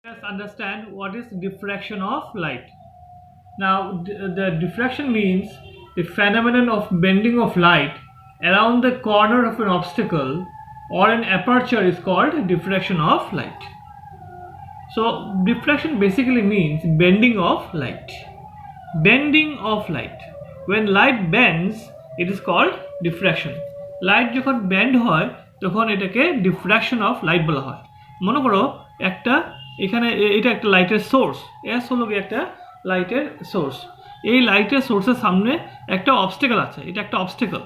Let's understand what is diffraction of light. Now, the diffraction means the phenomenon of bending of light around the corner of an obstacle or an aperture is called diffraction of light. So, diffraction basically means bending of light. Bending of light. When light bends, it is called diffraction. Light যখন bend হয় তখন এটাকে diffraction of light বলা হয়। মনে করো একটা এখানে এটা একটা লাইটের সোর্স, এস হলো একটা লাইটের সোর্স। এই লাইটের সোর্সের সামনে একটা অবস্টেকল আছে, এটা একটা অবস্টেকল,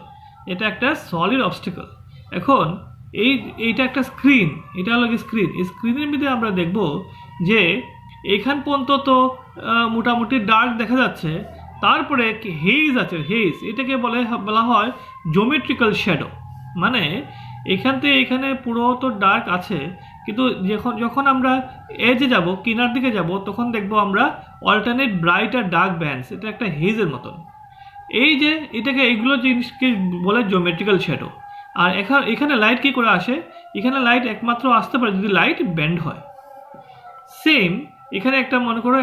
এটা একটা সলিড অবস্টেকল। এখন এইটা একটা স্ক্রিন, এটা হলো স্ক্রিন। এই স্ক্রিনের মধ্যে আমরা দেখব যে এখান পর্যন্ত তো মোটামুটি ডার্ক দেখা যাচ্ছে, তারপরে হেজ আছে। হেজ এটাকে বলা হয় জিওমেট্রিক্যাল শ্যাডো। মানে এখান থেকে এখানে পুরো তো ডার্ক আছে, কিন্তু যখন আমরা এজে যাব, কিনার দিকে যাব, তখন দেখব আমরা অল্টারনেট ব্রাইট আর ডার্ক ব্যান্ডস। এটা একটা হেজের মতন। এই যে এইগুলো জিনিসকে বলে জিওমেট্রিক্যাল শ্যাডো। আর এখানে লাইট কী করে আসে? এখানে লাইট একমাত্র আসতে পারে যদি লাইট বেন্ড হয়। সেম এখানে একটা মনে করো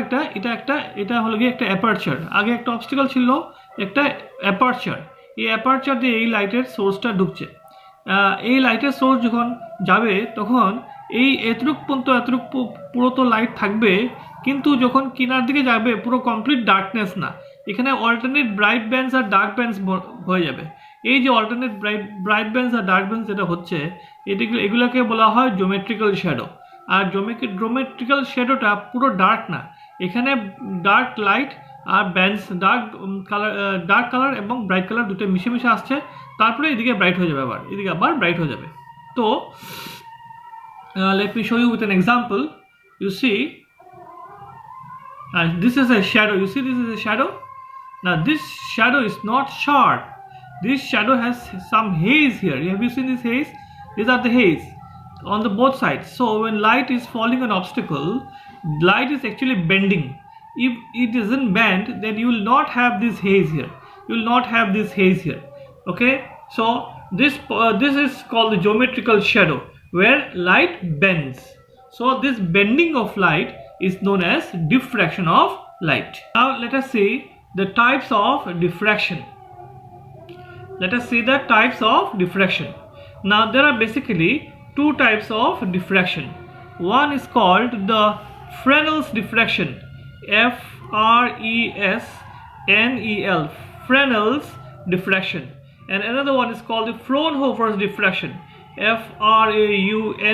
এটা হলো গিয়ে একটা অ্যাপারচার। আগে একটা অবস্টাকল ছিল, একটা অ্যাপারচার। এই অ্যাপারচার দিয়ে এই লাইটের সোর্সটা ঢুকছে। এই লাইটের সোর্স যখন যাবে তখন এই এতটুকু পুরো তো লাইট থাকবে, কিন্তু যখন কিনার দিকে যাবে পুরো কমপ্লিট ডার্কনেস না, এখানে অল্টারনেট ব্রাইট ব্যান্ডস আর ডার্ক ব্যান্ডস হয়ে যাবে। এই যে অল্টারনেট ব্রাইট ব্যান্ডস আর ডার্ক ব্যান্ডস যেটা হচ্ছে, এগুলোকে বলা হয় জিওমেট্রিক্যাল শ্যাডো। আর জিওমেট্রিক্যাল শ্যাডোটা পুরো ডার্ক না, এখানে ডার্ক লাইট আর ব্যান্ডস ডার্ক কালার এবং ব্রাইট কালার দুটো মিশে আসছে, তারপরে এদিকে ব্রাইট হয়ে যাবে, এদিকে আবার ব্রাইট হয়ে যাবে। তো let me show you with an example. You see, this is a shadow. You see, this is a shadow. Now this shadow is not sharp. This shadow has some haze here. Have you seen this haze? These are the haze on the both sides. So when light is falling on obstacle, light is actually bending. If it doesn't bend, then you will not have this haze here. You will not have this haze here. Okay, so this is called the geometrical shadow, where light bends. So this bending of light is known as diffraction of light. Now let us see the types of diffraction. Let us see the types of diffraction. Now there are basically two types of diffraction. One is called the Fresnel's diffraction, Fresnel, Fresnel's diffraction, and another one is called the Fraunhofer's diffraction, Fraunhofer,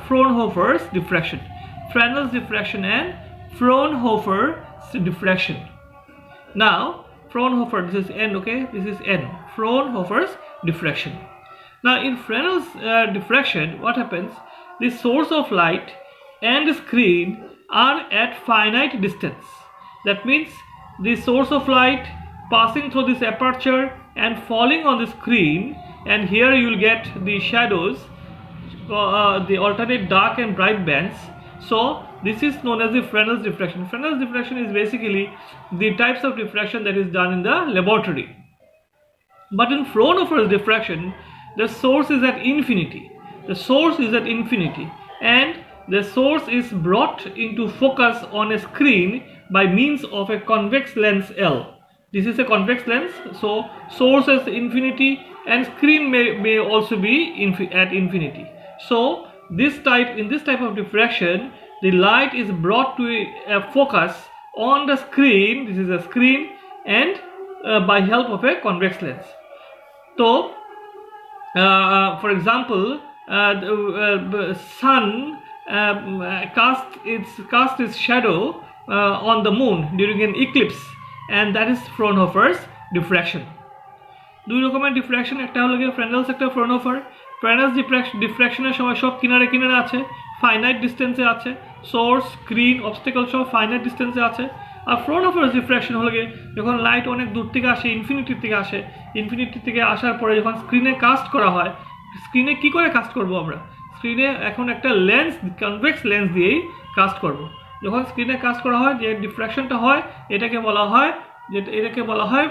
Fraunhofer's diffraction, Fresnel's diffraction and Fraunhofer's diffraction. Now Fraunhofer, this is N, okay, this is N, Fraunhofer's diffraction. Now in Fresnel's diffraction, what happens? The source of light and the screen are at finite distance. That means the source of light passing through this aperture and falling on the screen, and here you will get the shadows, the alternate dark and bright bands. So this is known as the Fresnel's diffraction. Fresnel's diffraction is basically the types of diffraction that is done in the laboratory. But in Fraunhofer's diffraction, the source is at infinity. The source is at infinity, and the source is brought into focus on a screen by means of a convex lens L. This is a convex lens, so source is infinity and screen may also be at infinity. So in this type of diffraction, the light is brought to a focus on the screen. This is a screen, and by help of a convex lens. So for example, the sun cast its shadow on the moon during an eclipse, and that is Fraunhofer's diffraction. দুই রকমের diffraction, একটা হলো গিয়ে ফ্রেনেলস, একটা ফ্রাউনহোফার। ফ্রেনেলস ডিফ্র্যাকশনের সময় সব কিনারে আছে, ফাইনাইট ডিস্টেন্সে আছে, সোর্স, স্ক্রিন, অবস্টেকল সব ফাইনাইট ডিস্টেন্সে আছে। আর ফ্রাউনহোফার ডিফ্র্যাকশন হলো গিয়ে যখন লাইট অনেক দূর থেকে আসে, ইনফিনিটির থেকে আসে, ইনফিনিটির থেকে আসার পরে যখন স্ক্রিনে কাস্ট করা হয়, স্ক্রিনে কি করে কাস্ট করব আমরা? স্ক্রিনে এখন একটা লেন্স, কনভেক্স লেন্স দিয়েই কাস্ট করব। যখন স্ক্রিনে কাস্ট করা হয়, যে ডিফ্র্যাকশনটা হয় এটাকে বলা হয়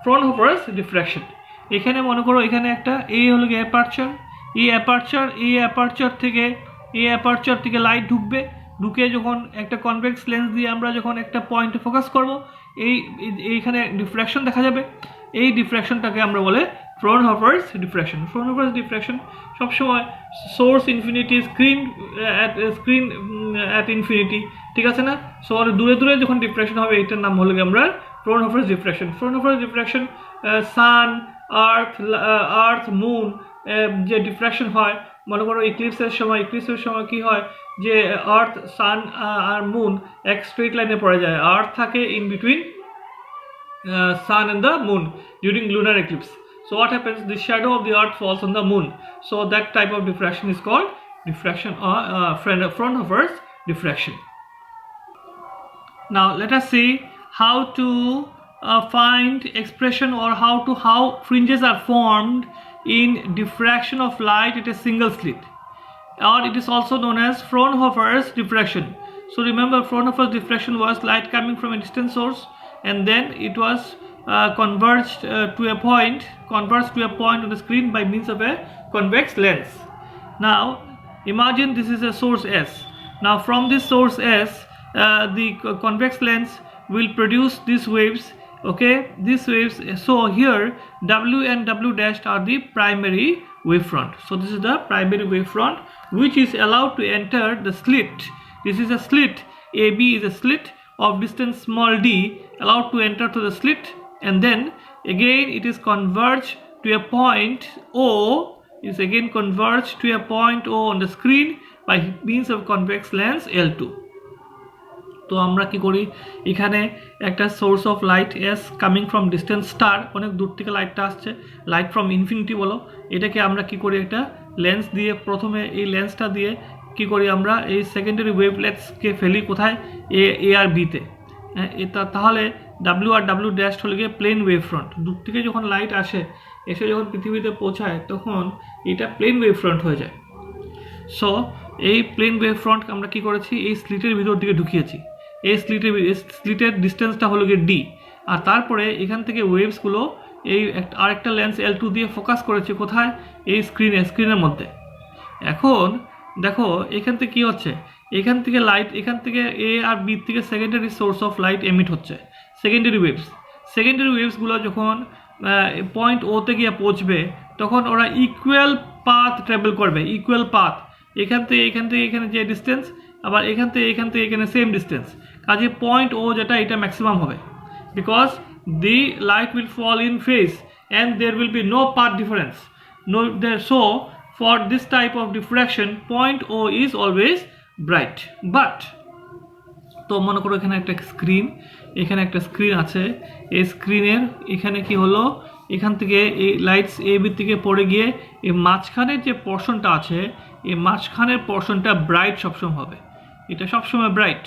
Fraunhofer's diffraction. এখানে মনে করো এখানে একটা এই হলো গিয়ে অ্যাপারচার, এই অ্যাপারচার থেকে এই অ্যাপারচার থেকে লাইট ঢুকবে, ঢুকে যখন একটা কনভেক্স লেন্স দিয়ে আমরা যখন একটা পয়েন্টে ফোকাস করব, এইখানে ডিফ্র্যাকশন দেখা যাবে। এই ডিফ্র্যাকশনটাকে আমরা বলে ফ্রনহফারস ডিফ্র্যাকশন। ফ্রনহফারস ডিফ্র্যাকশন সবসময় source infinity, screen at infinity, ঠিক আছে না? সো দূরে দূরে যখন ডিফ্র্যাকশন হবে এটার নাম হলো আমরা ফ্রনহফারস ডিফ্র্যাকশন। ফ্রনহফারস ডিফ্র্যাকশন সান, আর্থ, মুন যে ডিফ্র্যাকশন হয়, মনে করো ইক্লিপসের সময় কি হয় যে আর্থ, সান আর মুন এক স্ট্রেট লাইনে পড়ে যায়। আর্থ থাকে in between sun and the moon during lunar eclipse. So what happens? The shadow of the earth falls on the moon. So that type of diffraction is called diffraction or Fraunhofer's diffraction. Now let us see how to find expression or how fringes are formed in diffraction of light at a single slit, or it is also known as Fraunhofer's diffraction. So remember, Fraunhofer's diffraction was light coming from a distant source, and then it was converged to a point on the screen by means of a convex lens. Now imagine this is a source S. Now from this source S, the convex lens will produce these waves, okay, these waves. So here W and W dash are the primary wavefront. So this is the primary wavefront which is allowed to enter the slit. This is a slit, AB is a slit of distance small d, allowed to enter to the slit, and then again it is converged to a point O, is again converged to a point O on the screen by means of convex lens L2. তো আমরা কি করি, এখানে একটা source of light S coming from distance star, অনেক দূর থেকে লাইটটা আসছে, লাইট ফ্রম ইনফিনিটি বলো, এটাকে আমরা কি করি, একটা লেন্স দিয়ে, প্রথমে এই লেন্সটা দিয়ে কি করি আমরা এই সেকেন্ডারি ওয়েভলেটসকে ফেলি কোথায়, এ আর বিতে। এটা তাহলে ডাব্লিউ আর ডাব্লিউ ড্যাশ হলে গিয়ে প্লেন ওয়েভ ফ্রন্ট। দূর থেকে যখন লাইট আসে, এসে যখন পৃথিবীতে পৌঁছায় তখন এটা প্লেন ওয়েভ ফ্রন্ট হয়ে যায়। সো এই প্লেন ওয়েভ ফ্রন্ট আমরা কি করেছি, এই স্লিটের ভিতর দিকে ঢুকিয়েছি। এই স্লিটের ডিস্টেন্সটা হলো গিয়ে ডি, আর তারপরে এখান থেকে ওয়েভসগুলো এই আরেকটা লেন্স L2 দিয়ে ফোকাস করেছে কোথায়, এই স্ক্রিনের মধ্যে। এখন দেখো এখান থেকে কী হচ্ছে, এখান থেকে লাইট, এখান থেকে এ আর বি থেকে secondary source of light emit হচ্ছে, সেকেন্ডারি ওয়েভসগুলো যখন পয়েন্ট ওতে গিয়ে পৌঁছবে তখন ওরা ইকুয়াল পাথ ট্রাভেল করবে, ইকুয়াল পাথ, এখান থেকে এখানে যে ডিস্টেন্স, আবার এখান থেকে এখানে সেম ডিস্টেন্স, কাজে পয়েন্ট ও যেটা এটা ম্যাক্সিমাম হবে, because the light will fall in phase and there will be no path difference, so for this type of diffraction point O is always bright. But তো মনে করো এখানে একটা screen আছে, এই স্ক্রিনের এখানে কি হলো, এখান থেকে এই লাইটস এ বি থেকে পড়ে গিয়ে এই মাঝখানের যে পোর্শনটা আছে, এই মাঝখানের পোর্শনটা ব্রাইট সবসময় হবে, এটা সবসময় ব্রাইট।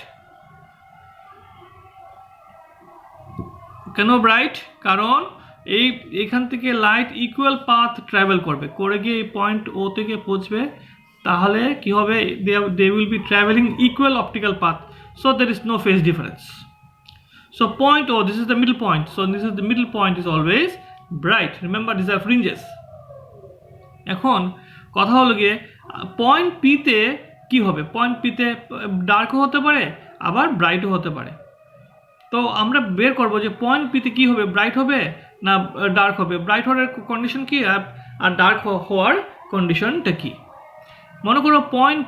কেন ব্রাইট? কারণ এইখান থেকে লাইট ইকুয়াল পাথ ট্রাভেল করে গিয়ে এই পয়েন্ট ও থেকে পৌঁছবে, তাহলে কি হবে, they will be travelling equal optical path, so there is no phase difference. So point O, this is the middle point, so this is the middle point is always bright. Remember, these are fringes. এখন কথা হলো গিয়ে point P তে কি হবে, point P তে ডার্কও হতে পারে আবার ব্রাইটও হতে পারে। তো আমরা বের করবো যে পয়েন্ট পিতে কী হবে, ব্রাইট হবে না ডার্ক হবে, ব্রাইট হওয়ার কন্ডিশন কী আর ডার্ক হওয়ার কন্ডিশনটা কী। মনে করো পয়েন্ট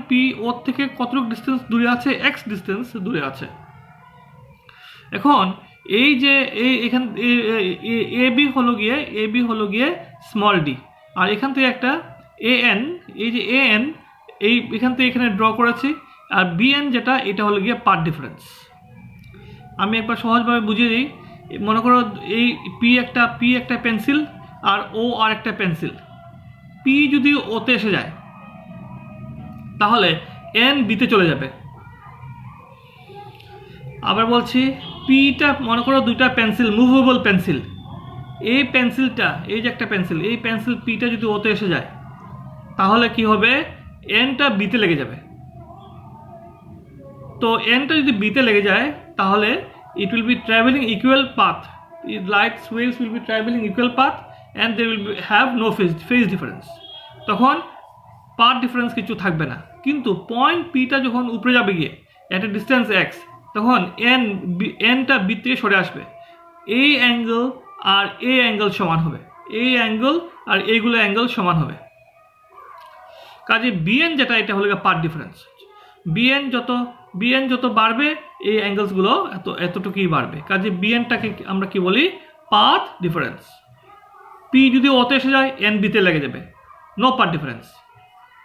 পি ওর থেকে কতটুকু ডিস্টেন্স দূরে আছে, এক্স ডিস্টেন্স দূরে আছে। এখন এই যে এখান এ বি হলো গিয়ে স্মল ডি, আর এখান থেকে একটা এ এন, এই যে এ এন এখান থেকে এখানে ড্র করেছি, আর বিএন যেটা এটা হলো গিয়ে পাথ ডিফারেন্স। আমি একবার সহজভাবে বুঝিয়ে দিই, মনে করো এই পি একটা পেন্সিল আর ও আর একটা পেন্সিল, পি যদি ওতে এসে যায় তাহলে এন বিতে চলে যাবে। আবার বলছি, পিটা মনে করো দুইটা পেন্সিল, মুভেবল পেন্সিল, এই পেন্সিলটা, এই যে একটা পেন্সিল, এই পেন্সিল পিটা যদি ওতে এসে যায় তাহলে কি হবে, এনটা বিতে লেগে যাবে। তো এনটা যদি বিতে লেগে যায় তাহলে it will be traveling equal path, light waves will be traveling equal path and they will have no phase difference. তখন পাথ ডিফারেন্স কিছু থাকবে না, কিন্তু পয়েন্ট পিটা যখন উপরে যাবে গিয়ে এট এ ডিস্টেন্স এক্স, তখন এনটা বি থেকে সরে আসবে, এই অ্যাঙ্গেল আর এই অ্যাঙ্গেল সমান হবে, এই অ্যাঙ্গেল আর এইগুলো অ্যাঙ্গেল সমান হবে। কাজে বিএন যেটা, এটা হলো পাথ ডিফারেন্স। বিএন যত বাড়বে এই অ্যাঙ্গেলসগুলো এতটুকুই বাড়বে। কাজে বিএনটাকে আমরা কি বলি? Path difference. পি যদি অতে এসে যায় এন বিতে লেগে যাবে, নো পাথ ডিফারেন্স।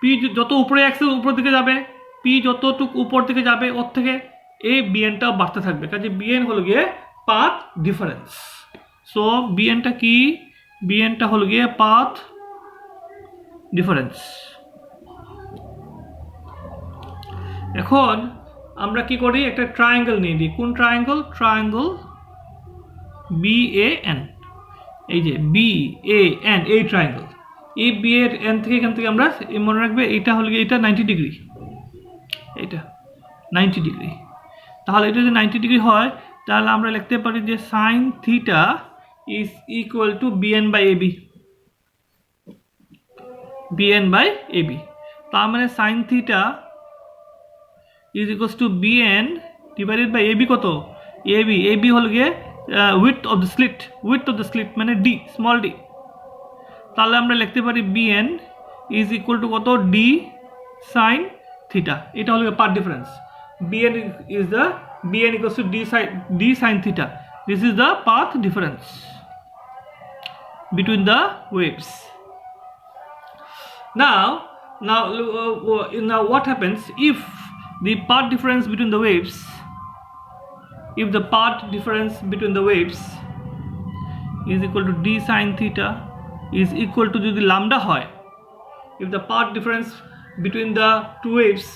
পি যত উপরে এক্সের উপর দিকে যাবে, পি যতটুকু উপর দিকে যাবে ওর থেকে এই বিএনটাও বাড়তে থাকবে। কাজে বিএন হলো গিয়ে পাথ ডিফারেন্স। সো বিএনটা কি? বিএনটা হলো গিয়ে পাথ ডিফারেন্স। এখন আমরা কি করি? একটা ট্রায়াঙ্গেল নিয়ে দিই। কোন ট্রায়াঙ্গেল? Triangle BAN। এই যে BAN, এই ট্রায়াঙ্গেল। এই BAN থেকে এখান থেকে আমরা মনে রাখবে এটা হলো গিয়ে এটা 90 ডিগ্রি, এটা 90 ডিগ্রি। তাহলে এটা যদি 90 ডিগ্রি হয় তাহলে আমরা লিখতে পারি যে sine theta is equal to BN/AB। BN/AB, তার মানে sine theta is equals to BN divided by AB কত? AB হলো গিয়ে width of the slit মানে D, small d। তাহলে আমরা লিখতে পারি BN is equal to কত? D sin theta। এটা হলো path difference. BN equals to D sin theta। This is the path difference between the waves. Now what happens if the path difference between the waves, is equal to d sin theta is equal to যদি lambda হয়, if the path difference between the two waves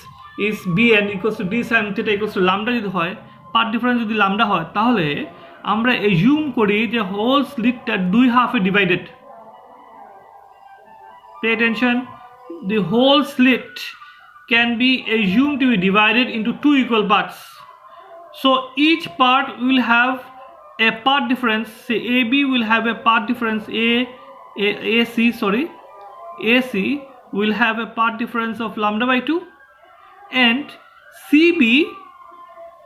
is Bn equals to d sin theta equals to lambda যদি হয়, path difference যদি lambda হয়, তাহলে আমরা assume করি যে হোল স্লিটটা দুই হাফে divided. Pay attention, the whole slit can be assumed to be divided into two equal parts. So each part will have a path difference. Say AB will have a path difference AC will have a path difference of lambda/2, and CB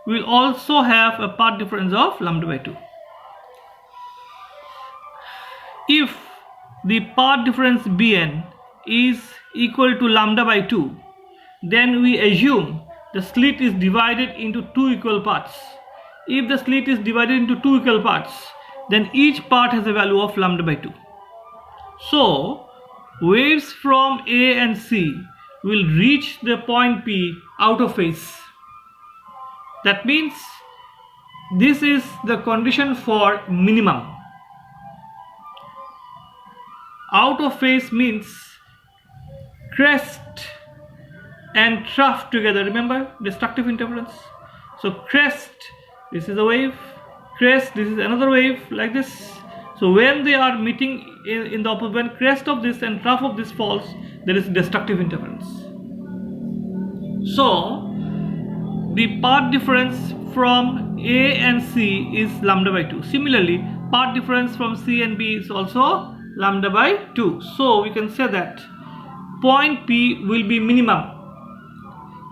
will also have a path difference of lambda/2. If the path difference Bn is equal to lambda/2, then we assume the slit is divided into two equal parts. If the slit is divided into two equal parts, then each part has a value of lambda/2. So waves from A and C will reach the point P out of phase. That means this is the condition for minimum. Out of phase means crest and trough together. Remember destructive interference. So crest, this is a wave, crest, this is another wave, like this. So when they are meeting in the opposite, when crest of this and trough of this falls, there is destructive interference. So the path difference from A and C is lambda/2. Similarly, path difference from C and B is also lambda/2. So we can say that point P will be minimum.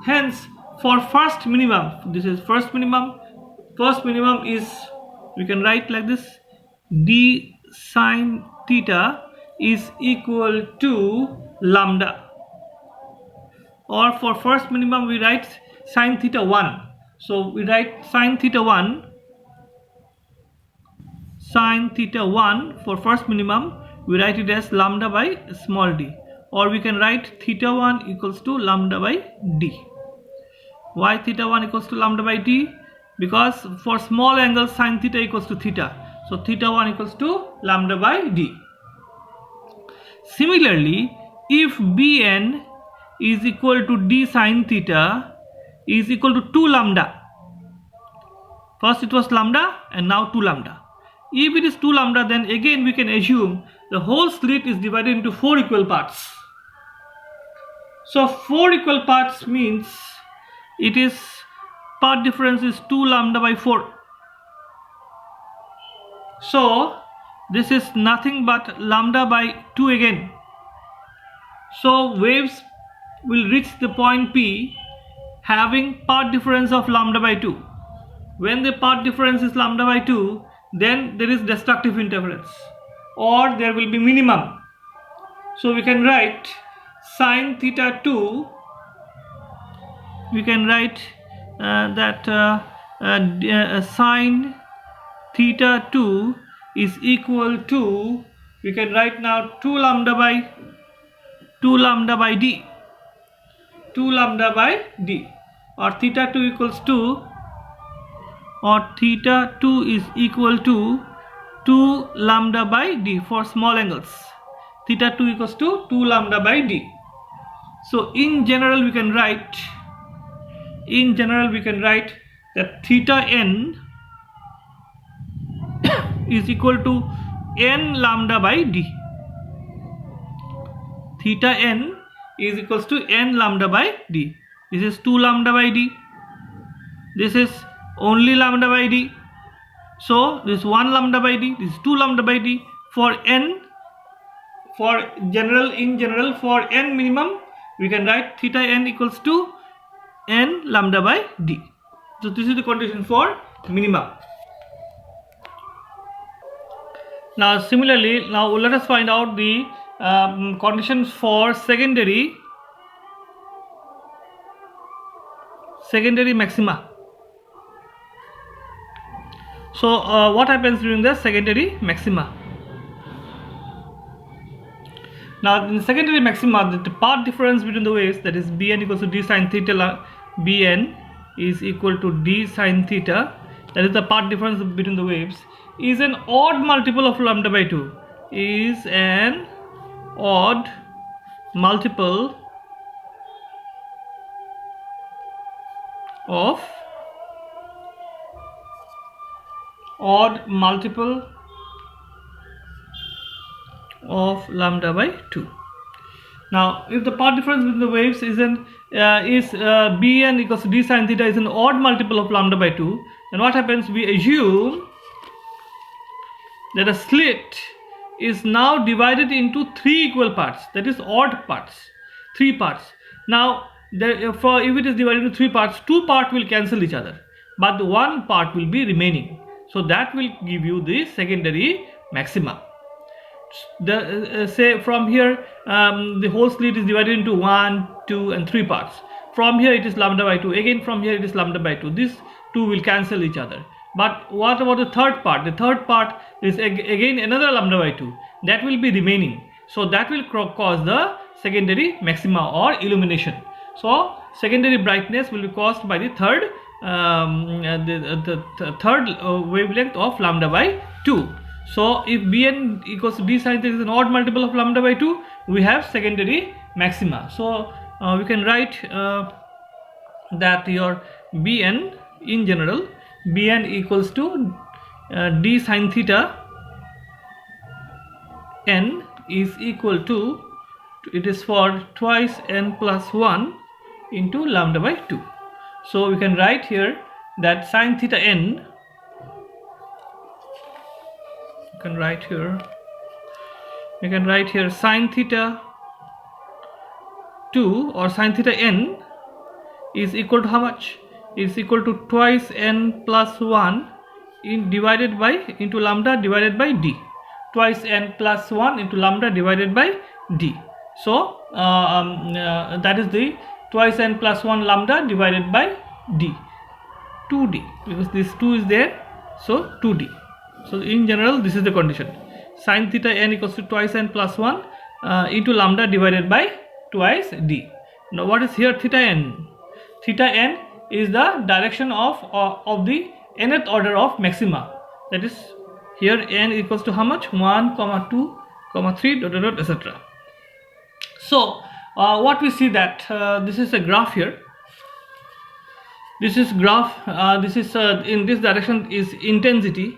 Hence, for first minimum, this is first minimum is, we can write like this, d sin theta is equal to lambda, or for first minimum we write sin theta 1. So we write sin theta 1 for first minimum, we write it as lambda/d, or we can write theta 1 equals to lambda/d. Why theta 1 equals to lambda/d? Because for small angle sin theta equals to theta, so theta 1 equals to lambda/d. Similarly, if Bn is equal to d sin theta is equal to 2 lambda, first it was lambda and now 2 lambda. If it is 2 lambda, then again we can assume the whole slit is divided into 4 equal parts. So 4 equal parts means it is path difference is 2 lambda/4. So this is nothing but lambda/2 again. So waves will reach the point P having path difference of lambda by 2. When the path difference is lambda by 2, then there is destructive interference or there will be minimum. So we can write sine theta 2, we can write sine theta 2 is equal to, we can write now 2 lambda by d, 2 lambda by d, or theta 2 equals to, or theta 2 is equal to 2 lambda by d for small angles. Theta 2 equals to 2 lambda by d. So in general we can write that theta n is equal to n lambda by d. Theta n is equals to n lambda by d. This is 2 lambda by d. This is only lambda by d. So this is 1 lambda by d. This is 2 lambda by d. For n, in general for n minimum, we can write theta n equals to n lambda by d. So this is the condition for minimum. Now similarly, now let us find out the conditions for secondary maxima. So what happens during the secondary maxima? Now in secondary maxima, the path difference between the waves, that is Bn equals to d sine theta, Bn is equal to d sine theta, that is the path difference between the waves, is an odd multiple of lambda by 2, is an odd multiple of lambda by 2. Now if the path difference between the waves is Bn equals to d sine theta is an odd multiple of lambda by 2, then what happens? We assume that a slit is now divided into 3 equal parts, that is odd parts, 3 parts. Now if it is divided into 3 parts, 2 parts will cancel each other, but 1 part will be remaining. So that will give you the secondary maxima. Say from here the whole slit is divided into 1, 2 and 3 parts. From here it is lambda by 2, again from here it is lambda by 2. These 2 will cancel each other. But what about the third part? The third part is again another lambda by 2 that will be remaining. So that will cause the secondary maxima or illumination. So secondary brightness will be caused by the third wavelength of lambda by 2. So if Bn equals to d sine theta is an odd multiple of lambda by 2, we have secondary maxima. So we can write that your Bn in general, Bn equals to d sine theta n is equal to, it is for twice n plus 1 into lambda by 2. So we can write here that sine theta n, we can write here sine theta 2 or sine theta n is equal to how much? Is equal to twice n plus 1 divided by into lambda divided by d, twice n plus 1 into lambda divided by d. So that is the twice n plus 1 lambda divided by d, 2d, because this 2 is there, so 2d. So in general this is the condition, sine theta n equals to twice n plus 1 into lambda divided by twice d. Now what is here theta n? Theta n is the direction of the nth order of maxima, that is here n equals to how much? 1, 2, 3, etc. So what we see that this is a graph here. This is graph, this is in this direction is intensity,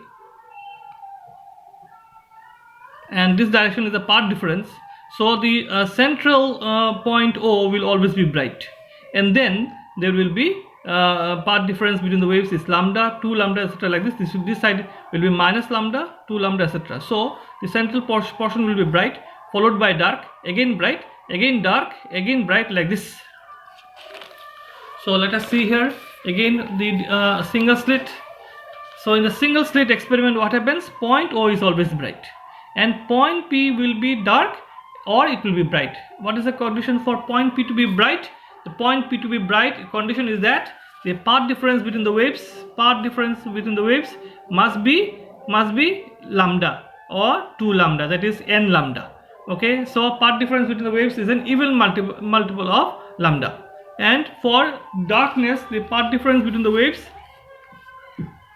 and this direction is the path difference. So the central point O will always be bright, and then there will be path difference between the waves is lambda, 2 lambda, etc. like this. This side will be minus lambda, 2 lambda, etc. So the central portion will be bright, followed by dark, again bright, again dark, again bright, like this. So let us see here again the single slit. So in the single slit experiment, what happens? Point O is always bright and point P will be dark or it will be bright. What is the condition for point P to be bright? The point P to be bright condition is that the path difference between the waves, must be lambda or 2 lambda, that is n lambda. Okay, so path difference between the waves is an even multiple of lambda. And for darkness, the path difference between the waves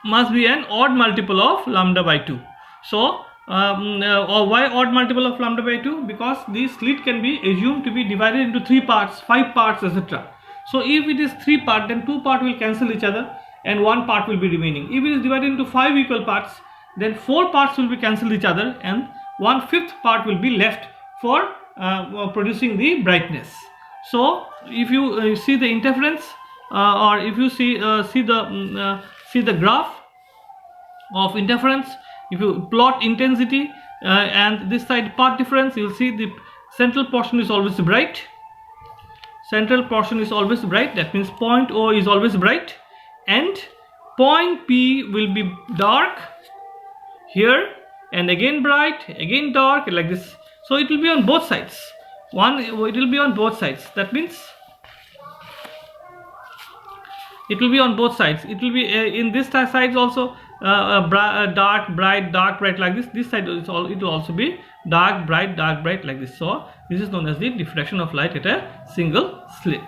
must be an odd multiple of lambda by 2. So or why odd multiple of lambda by 2? Because the slit can be assumed to be divided into 3 parts, 5 parts, etc. So if it is 3 parts, then 2 parts will cancel each other and 1 part will be remaining. If it is divided into 5 equal parts, then 4 parts will be cancelled each other and 1/5 part will be left for producing the brightness. So if you see the interference or if you see the graph of interference, if you plot intensity and this side path difference, you will see the central portion is always bright. Central portion is always bright, that means point O is always bright and point P will be dark here and again bright, again dark, like this. So it will be on both sides. It will be on both sides. That means it will be on both sides. It will be in this side also dark, bright, dark, bright, like this. This side it will also be dark, bright, like this. So this is known as the diffraction of light at a single slit.